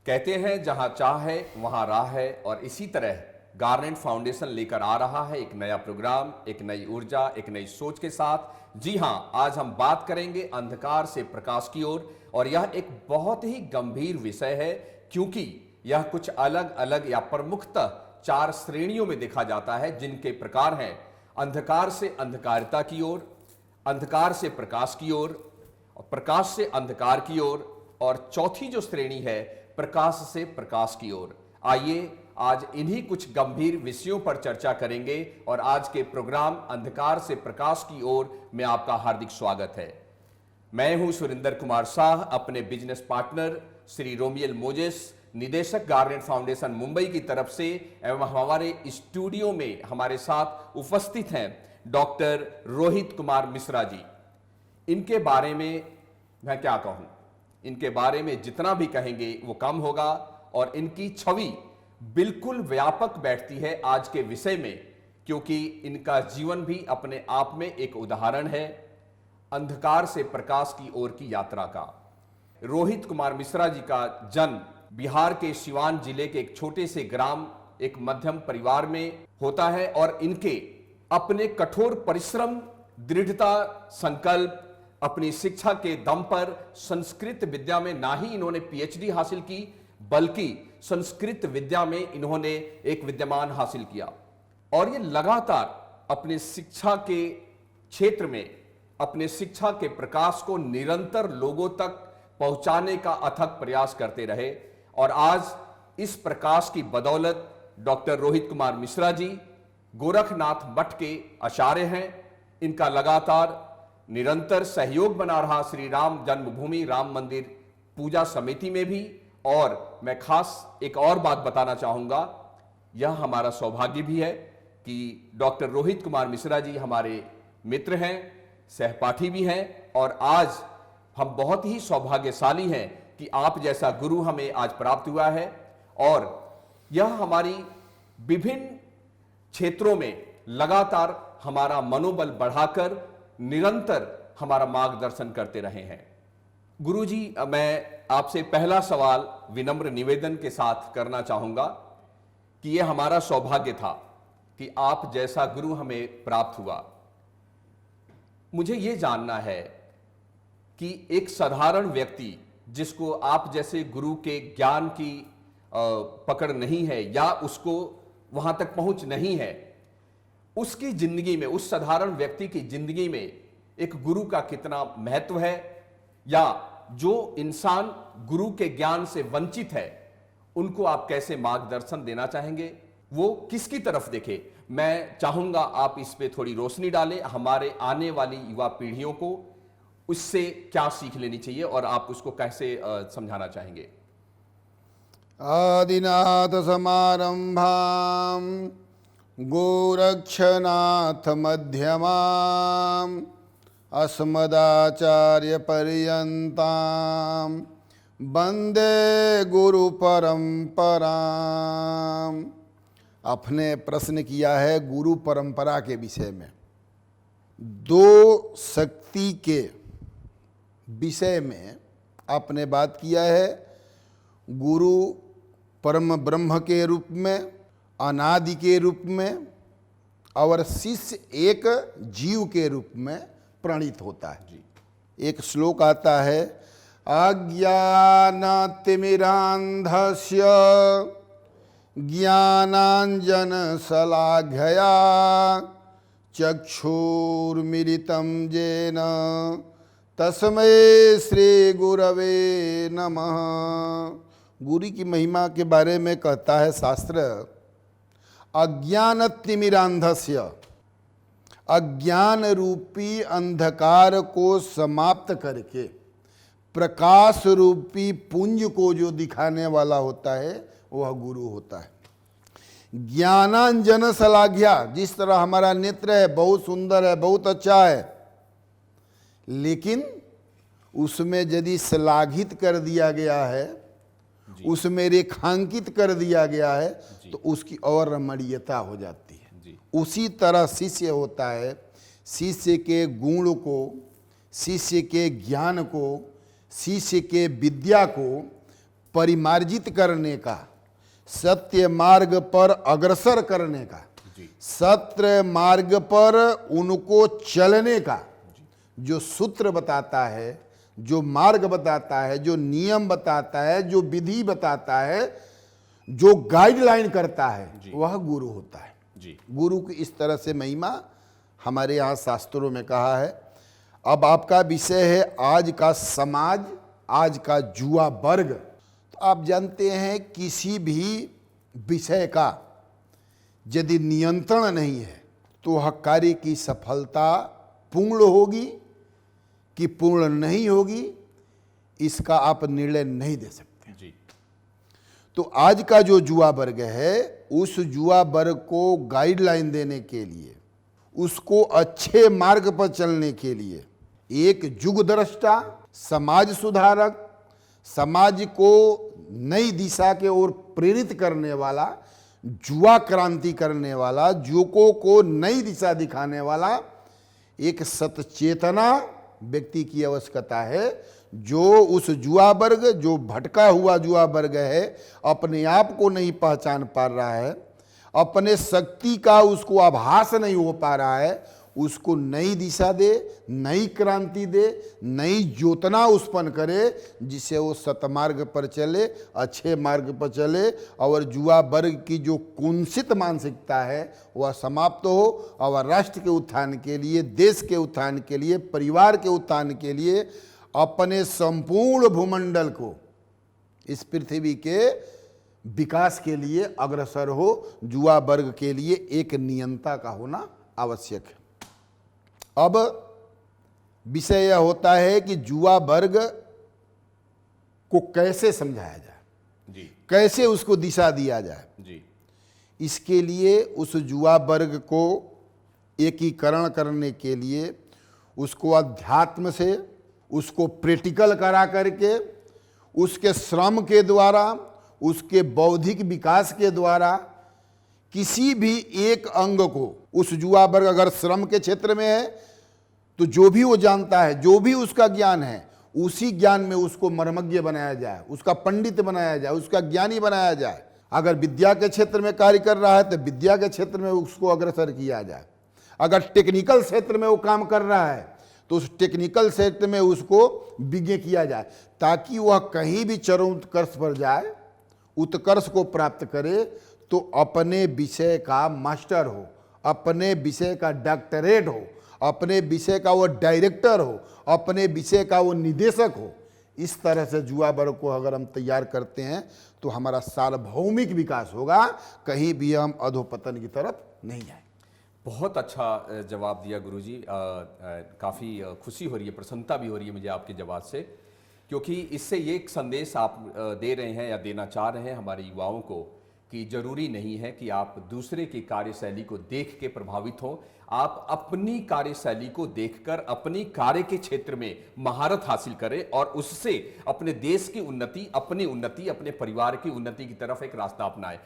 कहते हैं जहां चाह है वहां राह है, और इसी तरह गारनेट फाउंडेशन लेकर आ रहा है एक नया प्रोग्राम, एक नई ऊर्जा, एक नई सोच के साथ। जी हां, आज हम बात करेंगे अंधकार से प्रकाश की ओर, और यह एक बहुत ही गंभीर विषय है क्योंकि यह कुछ अलग अलग या प्रमुखतः 4 श्रेणियों में देखा जाता है, जिनके प्रकार हैं अंधकार से अंधकारिता की ओर, अंधकार से प्रकाश की ओर, प्रकाश से अंधकार की ओर, और चौथी जो श्रेणी है प्रकाश से प्रकाश की ओर। आइए आज इन्हीं कुछ गंभीर विषयों पर चर्चा करेंगे, और आज के प्रोग्राम अंधकार से प्रकाश की ओर में आपका हार्दिक स्वागत है। मैं हूं सुरेंद्र कुमार शाह, अपने बिजनेस पार्टनर श्री रोमियल मोजेस, निदेशक गारनेट फाउंडेशन मुंबई की तरफ से, एवं हमारे स्टूडियो में हमारे साथ उपस्थित हैं डॉक्टर रोहित कुमार मिश्रा जी। इनके बारे में मैं क्या कहूं, इनके बारे में जितना भी कहेंगे वो कम होगा, और इनकी छवि बिल्कुल व्यापक बैठती है आज के विषय में, क्योंकि इनका जीवन भी अपने आप में एक उदाहरण है अंधकार से प्रकाश की ओर की यात्रा का। रोहित कुमार मिश्रा जी का जन्म बिहार के सिवान जिले के एक छोटे से ग्राम, एक मध्यम परिवार में होता है, और इनके अपने कठोर परिश्रम, दृढ़ता, संकल्प, अपनी शिक्षा के दम पर संस्कृत विद्या में ना ही इन्होंने पीएचडी हासिल की, बल्कि संस्कृत विद्या में इन्होंने एक विद्यमान हासिल किया, और ये लगातार अपने शिक्षा के क्षेत्र में अपने शिक्षा के प्रकाश को निरंतर लोगों तक पहुंचाने का अथक प्रयास करते रहे। और आज इस प्रकाश की बदौलत डॉक्टर रोहित कुमार मिश्रा जी गोरखनाथ मठ के आचार्य हैं। इनका लगातार निरंतर सहयोग बना रहा श्री राम जन्मभूमि राम मंदिर पूजा समिति में भी। और मैं खास एक और बात बताना चाहूंगा, यह हमारा सौभाग्य भी है कि डॉक्टर रोहित कुमार मिश्रा जी हमारे मित्र हैं, सहपाठी भी हैं, और आज हम बहुत ही सौभाग्यशाली हैं कि आप जैसा गुरु हमें आज प्राप्त हुआ है, और यह हमारी विभिन्न क्षेत्रों में लगातार हमारा मनोबल बढ़ाकर निरंतर हमारा मार्गदर्शन करते रहे हैं। गुरुजी, मैं आपसे पहला सवाल विनम्र निवेदन के साथ करना चाहूंगा कि यह हमारा सौभाग्य था कि आप जैसा गुरु हमें प्राप्त हुआ। मुझे यह जानना है कि एक साधारण व्यक्ति जिसको आप जैसे गुरु के ज्ञान की पकड़ नहीं है, या उसको वहां तक पहुंच नहीं है, उसकी जिंदगी में, उस साधारण व्यक्ति की जिंदगी में एक गुरु का कितना महत्व है, या जो इंसान गुरु के ज्ञान से वंचित है उनको आप कैसे मार्गदर्शन देना चाहेंगे, वो किसकी तरफ देखे? मैं चाहूंगा आप इस पे थोड़ी रोशनी डालें, हमारे आने वाली युवा पीढ़ियों को उससे क्या सीख लेनी चाहिए और आप उसको कैसे समझाना चाहेंगे? आदिनाथ समारंभाम गोरक्षनाथ मध्यमाम अस्मदाचार्य पर्यंताम वंदे गुरु परंपराम। आपने प्रश्न किया है गुरु परंपरा के विषय में, दो शक्ति के विषय में आपने बात किया है। गुरु परम ब्रह्म के रूप में, अनादि के रूप में, और शिष्य एक जीव के रूप में प्रणीत होता है। एक श्लोक आता है, अज्ञानतिमिरान्धस्य ज्ञानांजन शलाघया चक्षुर्मिलितं येन तस्मै श्री गुरवे नमः। गुरु की महिमा के बारे में कहता है शास्त्र, अज्ञानतिमिरान्धस्य, अज्ञान रूपी अंधकार को समाप्त करके प्रकाश रूपी पुंज को जो दिखाने वाला होता है वह गुरु होता है। ज्ञानांजन शलाघ्या, जिस तरह हमारा नेत्र है बहुत सुंदर है, बहुत अच्छा है, लेकिन उसमें यदि श्लाघित कर दिया गया है, उसमें रेखांकित कर दिया गया है, तो उसकी और रमणीयता हो जाती है। उसी तरह शिष्य होता है, शिष्य के गुण को, शिष्य के ज्ञान को, शिष्य के विद्या को परिमार्जित करने का, सत्य मार्ग पर अग्रसर करने का, सत्य मार्ग पर उनको चलने का जो सूत्र बताता है, जो मार्ग बताता है, जो नियम बताता है, जो विधि बताता है, जो गाइडलाइन करता है, वह गुरु होता है। जी। गुरु की इस तरह से महिमा हमारे यहाँ शास्त्रों में कहा है। अब आपका विषय है आज का समाज, आज का युवा वर्ग। तो आप जानते हैं किसी भी विषय का यदि नियंत्रण नहीं है तो वह कार्य की सफलता पूर्ण होगी कि पूर्ण नहीं होगी, इसका आप निर्णय नहीं दे सकते। जी। तो आज का जो युवा वर्ग है, उस युवा वर्ग को गाइडलाइन देने के लिए, उसको अच्छे मार्ग पर चलने के लिए एक युगद्रष्टा, समाज सुधारक, समाज को नई दिशा के ओर प्रेरित करने वाला, युवा क्रांति करने वाला, युवकों को नई दिशा दिखाने वाला एक सचेतना व्यक्ति की आवश्यकता है, जो उस युवा वर्ग, जो भटका हुआ युवा वर्ग है, अपने आप को नहीं पहचान पा रहा है, अपने शक्ति का उसको आभास नहीं हो पा रहा है, उसको नई दिशा दे, नई क्रांति दे, नई ज्योतना उत्पन्न करे, जिससे वो सतमार्ग पर चले, अच्छे मार्ग पर चले और युवा वर्ग की जो कुंसित मानसिकता है वह समाप्त हो और राष्ट्र के उत्थान के लिए, देश के उत्थान के लिए, परिवार के उत्थान के लिए, अपने संपूर्ण भूमंडल को, इस पृथ्वी के विकास के लिए अग्रसर हो। युवा वर्ग के लिए एक नियंता का होना आवश्यक है। अब विषय यह होता है कि युवा वर्ग को कैसे समझाया जाए, जी। कैसे उसको दिशा दिया जाए। जी। इसके लिए उस युवा वर्ग को एकीकरण करने के लिए उसको अध्यात्म से, उसको प्रैक्टिकल करा करके, उसके श्रम के द्वारा, उसके बौद्धिक विकास के द्वारा किसी भी एक अंग को, उस युवा वर्ग अगर श्रम के क्षेत्र में है तो जो भी वो जानता है, जो भी उसका ज्ञान है, उसी ज्ञान में उसको मर्मज्ञ बनाया जाए, उसका पंडित बनाया जाए, उसका ज्ञानी बनाया जाए। अगर विद्या के क्षेत्र में कार्य कर रहा है तो विद्या के क्षेत्र में उसको अग्रसर किया जाए। अगर टेक्निकल क्षेत्र में वो काम कर रहा है तो उस टेक्निकल क्षेत्र में उसको विज्ञ किया जाए, ताकि वह कहीं भी चरम उत्कर्ष पर जाए, उत्कर्ष को प्राप्त करे तो अपने विषय का मास्टर हो, अपने विषय का डॉक्टरेट हो, अपने विषय का वो डायरेक्टर हो, अपने विषय का वो निदेशक हो। इस तरह से युवा वर्ग को अगर हम तैयार करते हैं तो हमारा सार्वभौमिक विकास होगा, कहीं भी हम अधोपतन की तरफ नहीं जाएंगे। बहुत अच्छा जवाब दिया गुरुजी। काफ़ी खुशी हो रही है, प्रसन्नता भी हो रही है मुझे आपके जवाब से, क्योंकि इससे ये एक संदेश आप दे रहे हैं या देना चाह रहे हैं हमारे युवाओं को कि जरूरी नहीं है कि आप दूसरे की कार्यशैली को देख के प्रभावित हों, आप अपनी कार्यशैली को देखकर अपनी कार्य के क्षेत्र में महारत हासिल करें और उससे अपने देश की उन्नति, अपनी उन्नति, अपने परिवार की उन्नति की तरफ एक रास्ता अपनाएं।